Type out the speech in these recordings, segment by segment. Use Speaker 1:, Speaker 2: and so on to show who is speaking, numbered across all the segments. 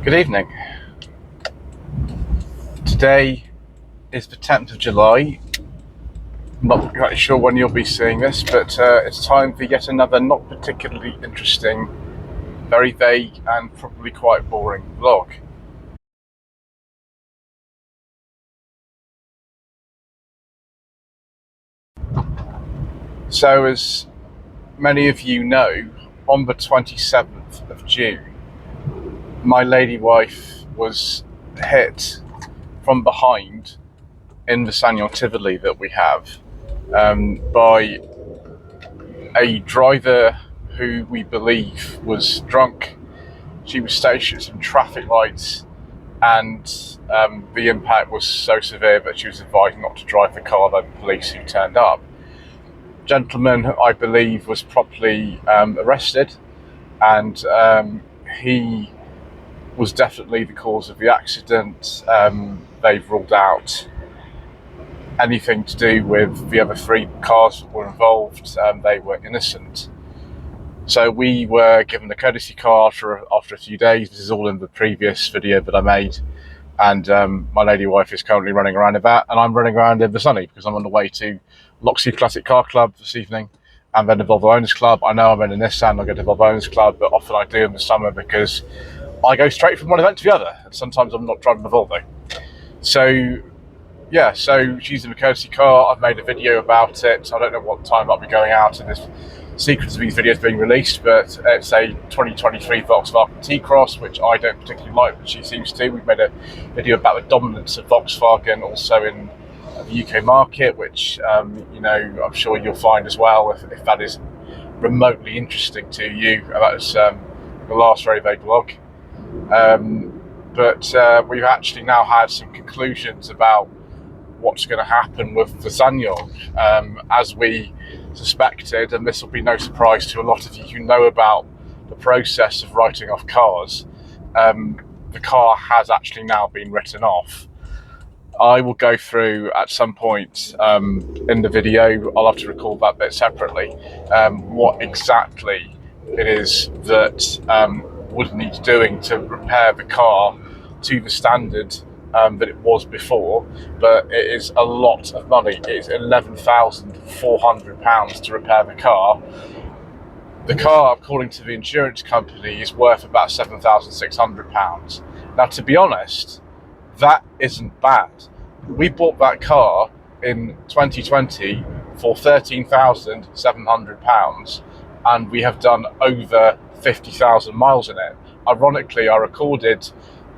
Speaker 1: Good evening. Today is the 10th of July. I'm not quite sure when you'll be seeing this, but it's time for yet another not particularly interesting, very vague and probably quite boring vlog. So as many of you know, on the 27th of June, my lady wife was hit from behind in the SsangYong Tivoli that we have by a driver who we believe was drunk. She was stationed at some traffic lights, and the impact was so severe that she was advised not to drive the car by the police who turned up. Gentleman, I believe, was properly arrested, and he was definitely the cause of the accident. They've ruled out anything to do with the other three cars that were involved. They were innocent. So we were given a courtesy car after a few days. This is all in the previous video that I made. And my lady wife is currently running around in that, and I'm running around in the sunny because I'm on the way to Loxley Classic Car Club this evening, and then the Volvo Owners Club. I know I'm in a Nissan, I'll go to the Volvo Owners Club, but often I do in the summer because I go straight from one event to the other, and sometimes I'm not driving the Volvo. So yeah, so she's in a courtesy car. I've made a video about it. I don't know what time I'll be going out in this sequence of these videos being released, but it's a 2023 Volkswagen T-Cross, which I don't particularly like, but she seems to. We've made a video about the dominance of Volkswagen also in the UK market, which I'm sure you'll find as well if that is remotely interesting to you. That was the last very vague vlog. But we've actually now had some conclusions about what's going to happen with the SsangYong. As we suspected, and this will be no surprise to a lot of you who know about the process of writing off cars, the car has actually now been written off. I will go through at some point in the video, I'll have to record that bit separately, what exactly it is that would need doing to repair the car to the standard that it was before, but it is a lot of money. It is £11,400 to repair the car. The car, according to the insurance company, is worth about £7,600. Now, to be honest, that isn't bad. We bought that car in 2020 for £13,700, and we have done over 50,000 miles in it. Ironically, I recorded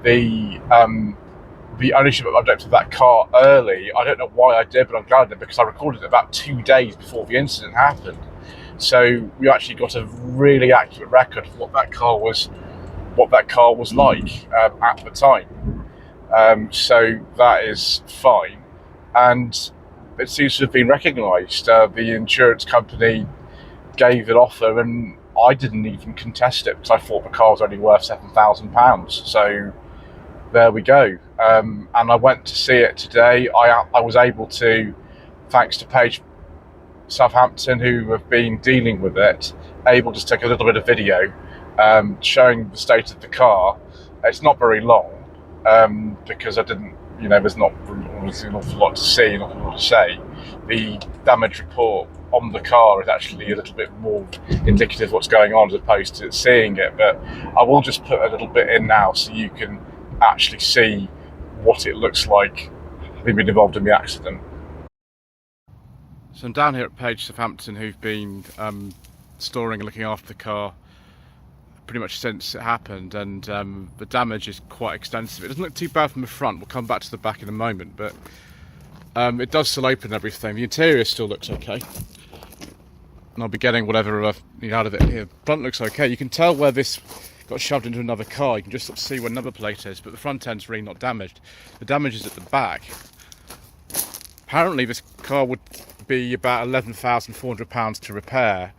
Speaker 1: the ownership update of that car early. I don't know why I did, but I'm glad I did, because I recorded it about 2 days before the incident happened. So we actually got a really accurate record of what that car was like at the time. So that is fine, and it seems to have been recognised. The insurance company gave an offer, and I didn't even contest it because I thought the car was only worth £7,000. So there we go. And I went to see it today. I was able to, thanks to Paige Southampton, who have been dealing with it, able to take a little bit of video showing the state of the car. It's not very long because I didn't, there's not an awful lot to see, not a lot to say. The damage report on the car is actually a little bit more indicative of what's going on as opposed to seeing it, but I will just put a little bit in now so you can actually see what it looks like having been involved in the accident. So I'm down here at Paige Southampton, who've been storing and looking after the car pretty much since it happened, and the damage is quite extensive. It doesn't look too bad from the front. We'll come back to the back in a moment, but it does still open everything. The interior still looks okay, and I'll be getting whatever I need out of it here. The front looks okay. You can tell where this got shoved into another car. You can just sort of see where number plate is, but the front end's really not damaged. The damage is at the back. Apparently this car would be about £11,400 to repair.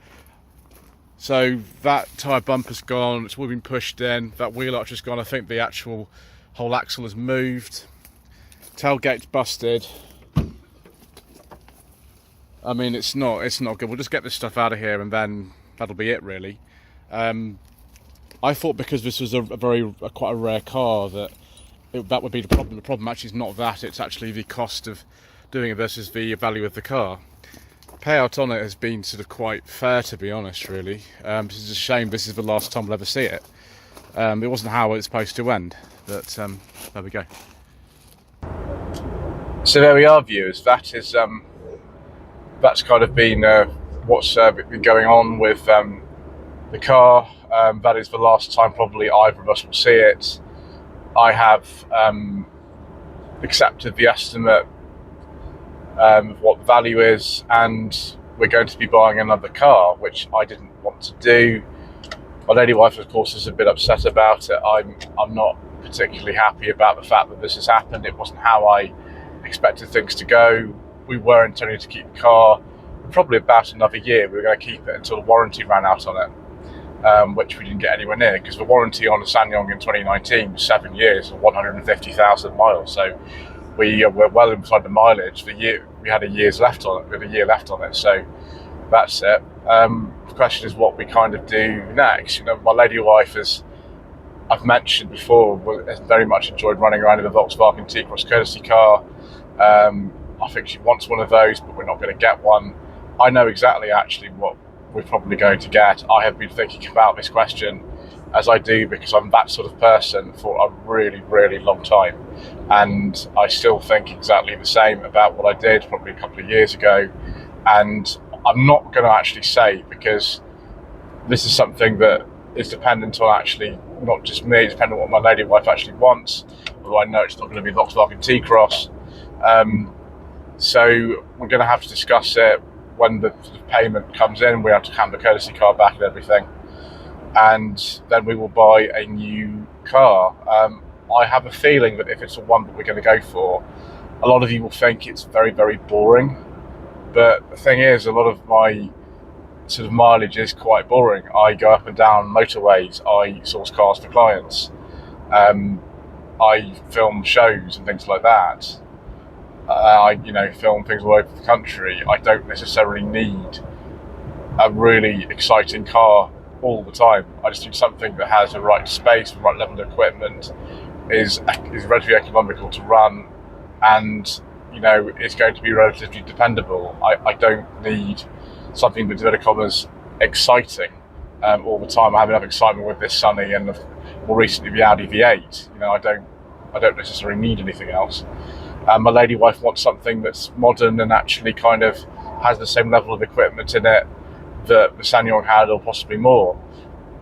Speaker 1: So that tyre bumper's gone, it's all been pushed in, that wheel arch is gone. I think the actual whole axle has moved. Tailgate's busted. I mean, it's not good. We'll just get this stuff out of here and then that'll be it, really. I thought because this was quite a rare car that would be the problem. The problem actually is not that; it's actually the cost of doing it versus the value of the car. Payout on it has been sort of quite fair, to be honest. Really, this is a shame. This is the last time we'll ever see it. It wasn't how it's supposed to end, but there we go. So there we are, viewers. That's kind of been what's been going on with the car. That is the last time probably either of us will see it. I have accepted the estimate of what the value is, and we're going to be buying another car, which I didn't want to do. My lady wife, of course, is a bit upset about it. I'm not particularly happy about the fact that this has happened. It wasn't how I expected things to go. We were intending to keep the car for probably about another year. We were going to keep it until the warranty ran out on it, which we didn't get anywhere near, because the warranty on the SsangYong in 2019 was 7 years and 150,000 miles. So we were well inside the mileage. We had a year left on it. So that's it. The question is what we kind of do next. My lady wife, as I've mentioned before, has very much enjoyed running around in a Volkswagen T-Cross courtesy car. I think she wants one of those, but we're not going to get one. I know exactly actually what we're probably going to get. I have been thinking about this question, as I do, because I'm that sort of person, for a really, really long time. And I still think exactly the same about what I did probably a couple of years ago. And I'm not going to actually say, because this is something that is dependent on actually not just me, it's dependent on what my lady wife actually wants, although I know it's not going to be Volkswagen T-Cross. So we're going to have to discuss it when the payment comes in. We have to hand the courtesy car back and everything, and then we will buy a new car. I have a feeling that if it's the one that we're going to go for, a lot of you will think it's very, very boring. But the thing is, a lot of my sort of mileage is quite boring. I go up and down motorways. I source cars for clients. I film shows and things like that. I film things all over the country. I don't necessarily need a really exciting car all the time. I just need something that has the right space, the right level of equipment, is relatively economical to run, and it's going to be relatively dependable. I don't need something that's, inverted commas, exciting all the time. I have enough excitement with this Sunny and more recently the Audi V8. I don't necessarily need anything else. My lady wife wants something that's modern and actually kind of has the same level of equipment in it that the SsangYong had, or possibly more.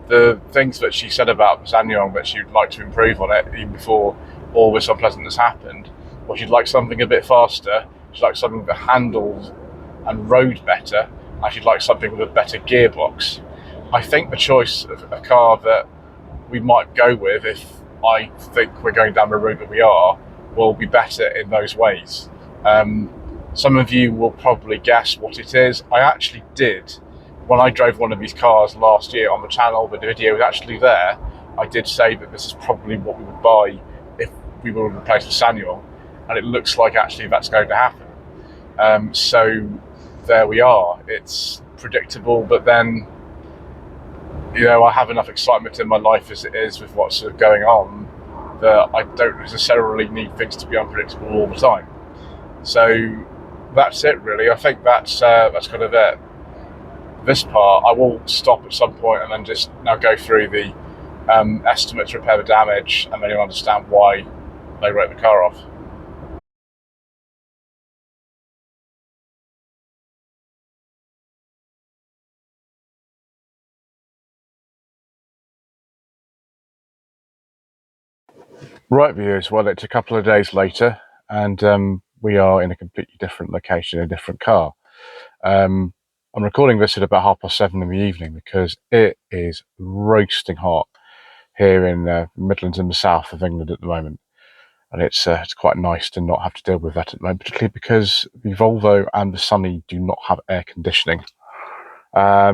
Speaker 1: The things that she said about the SsangYong that she'd like to improve on it, even before all this unpleasantness happened, was she'd like something a bit faster, she'd like something that handled and rode better, and she'd like something with a better gearbox. I think the choice of a car that we might go with, if I think we're going down the route that we are, will be better in those ways. Some of you will probably guess what it is. I actually did. When I drove one of these cars last year on the channel, the video was actually there. I did say that this is probably what we would buy if we were to replace the SsangYong, and it looks like actually that's going to happen. So there we are. It's predictable, but then I have enough excitement in my life as it is with what's sort of going on, that I don't necessarily need things to be unpredictable all the time. So that's it, really. I think that's kind of it. This part, I will stop at some point and then just now go through the estimate to repair the damage, and then you'll understand why they wrote the car off. Right, viewers, well, it's a couple of days later, and we are in a completely different location, a different car. I'm recording this at about 7:30 in the evening because it is roasting hot here in the Midlands in the south of England at the moment. And it's quite nice to not have to deal with that at the moment, particularly because the Volvo and the Sunny do not have air conditioning. I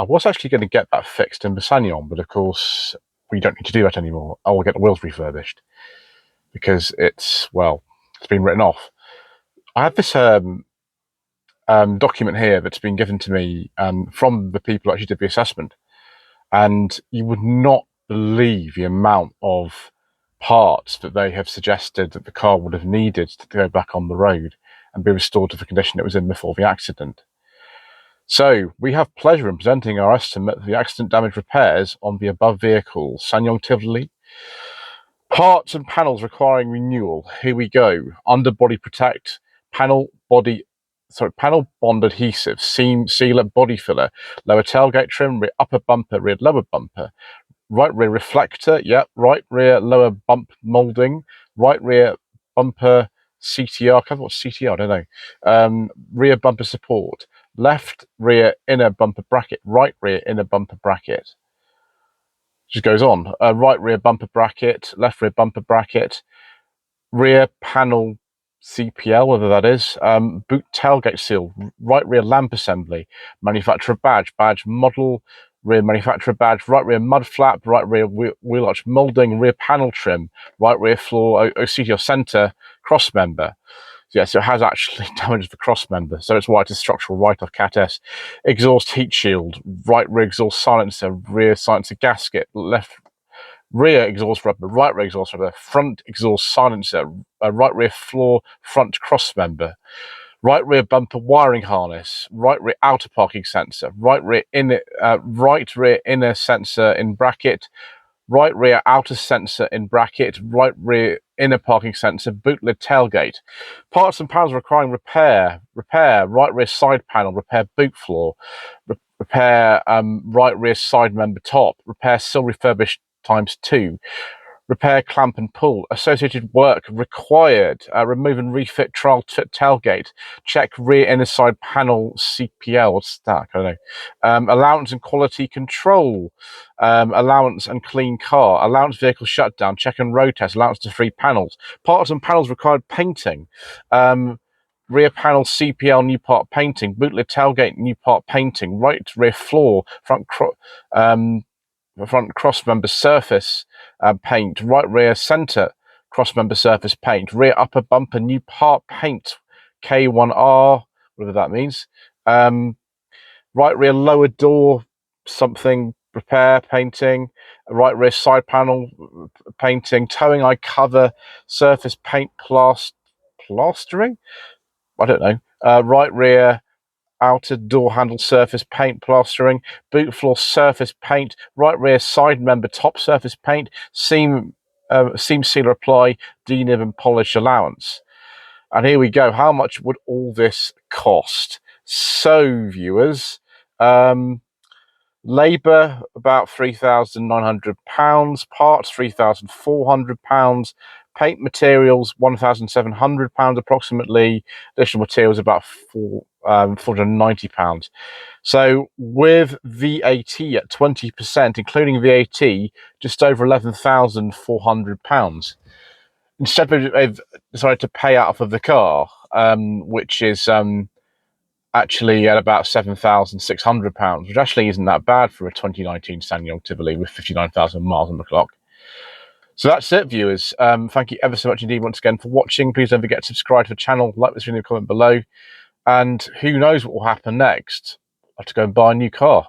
Speaker 1: was actually going to get that fixed in the SsangYong, but of course we don't need to do that anymore. I will get the wheels refurbished because it's been written off. I have this document here that's been given to me from the people who actually did the assessment, and you would not believe the amount of parts that they have suggested that the car would have needed to go back on the road and be restored to the condition it was in before the accident. So we have pleasure in presenting our estimate of the accident damage repairs on the above vehicles. SsangYong Tivoli. Parts and panels requiring renewal. Here we go. Underbody protect, panel bond adhesive, seam sealer, body filler, lower tailgate trim, rear upper bumper, rear lower bumper, right rear reflector, yep, right rear lower bump molding, right rear bumper CTR, cover what's CTR, I don't know. Rear bumper support, left rear inner bumper bracket, right rear inner bumper bracket. Just goes on. Right rear bumper bracket, left rear bumper bracket, rear panel CPL, whether that is, boot tailgate seal, right rear lamp assembly, manufacturer badge, badge model, rear manufacturer badge, right rear mud flap, right rear wheel arch molding, rear panel trim, right rear floor OCTR center cross member. Yeah, so it has actually damaged the cross member, so it's why it's a structural write-off Cat S. Exhaust heat shield, right rear exhaust silencer, rear silencer gasket, left rear exhaust rubber, right rear exhaust rubber, front exhaust silencer, right rear floor front cross member, right rear bumper wiring harness, right rear outer parking sensor, right rear inner sensor in bracket, right rear outer sensor in bracket, right rear inner parking sensor, boot lid tailgate. Parts and panels requiring repair, right rear side panel, repair boot floor, repair right rear side member top, repair sill refurbished ×2, repair clamp and pull, associated work required, remove and refit trial tailgate, check rear inner side panel CPL, what's that, I don't know, allowance and quality control, allowance and clean car, allowance vehicle shutdown, check and road test, allowance to 3 panels, parts and panels required painting, rear panel CPL new part painting, bootlet tailgate new part painting, right rear floor, front cross member surface paint, right rear center cross member surface paint, rear upper bumper new part paint, K1R, whatever that means, right rear lower door something repair painting, right rear side panel painting, towing eye cover surface paint plastering, I don't know, right rear outer door handle surface paint plastering, boot floor surface paint, right rear side member top surface paint, seam sealer apply, denib and polish allowance. And here we go. How much would all this cost? So, viewers, labour about £3,900, parts £3,400, paint materials £1,700 approximately, additional materials about £490. So with VAT at 20%, including VAT, just over £11,400. Instead, they've decided to pay out of the car, which is actually at about £7,600, which actually isn't that bad for a 2019 SsangYong Tivoli with 59,000 miles on the clock. So that's it, viewers. Thank you ever so much indeed once again for watching. Please don't forget to subscribe to the channel, like this video, comment below, and who knows what will happen next. I'll have to go and buy a new car.